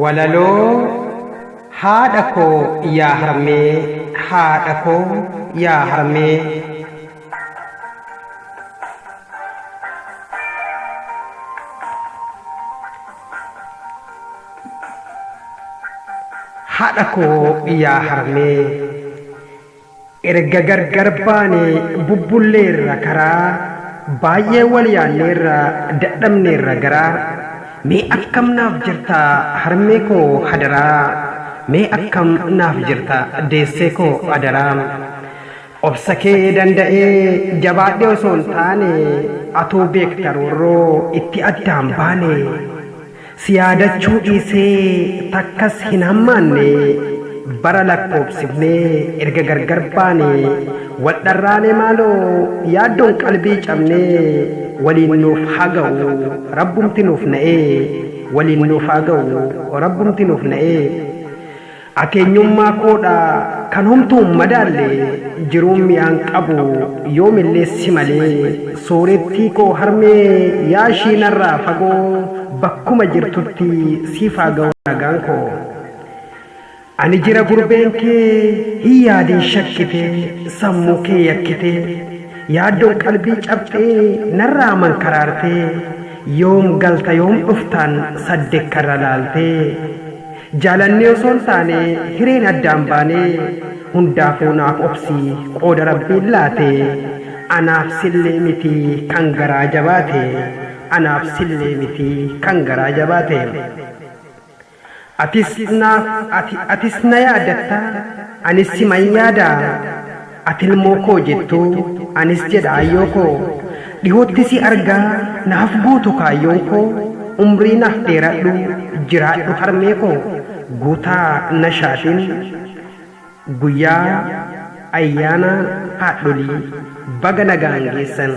walaloo haadha koo yaa harmee haadha koo yaa harmee. Haadha koo yaa harmee erga gargar baanee bubbulleerra karaa baay'ee wal yaanneerra dadhabneerra garaa mee akkam naaf jirta harmee koo hadaraa mee akkam naaf jirta deessee koo adaraa obsa kee danda'ee jabaadhee osoo hin taane atuu beekta roorroo itti addaan baane si yaadachuu dhiisee takkas hin hammaanne bara lakkoobsifnee erga gargar baane wal dharraane maaloo yaaddoon qalbii cabnee waliin nuuf haa ga'u rabbumti nuuf na'ee waliin nuuf haa ga'u rabbumti nuuf na'ee. Akeenyummaa koodha kan homtuun madaalle jiruun mi'aan qabu yoomillee si malee soorettii koo harmee yaashii narraa fagoo bakkuma jirtutti siif haa ga'u nagaan koo. Ani jira gurbeen kee hin yaadiin shakkite sammuu kee yakkite yaaddoon qalbii cabxee narraa mankaraarte yoom galta yoom dhuftaan saddeekkarra laaltee. Jaalannee osoo hin taane hireen addaan baanee hundaafuu naaf obsi qooda rabbiin laate anaaf sillee miti kan garaa jabaate anaaf sillee miti kan garaa jabaate. Atis na yaadatta anis si man yaada ati ilmoo koo jettu anis jedha ayyoo koo dhihootti si argaa naaf guutu kaayyoon koo umrii naaf dheeradhu jiraadhu harmee koo guutaa nashaatiin guyyaa ayyaana haadholii baga nagaan geessan.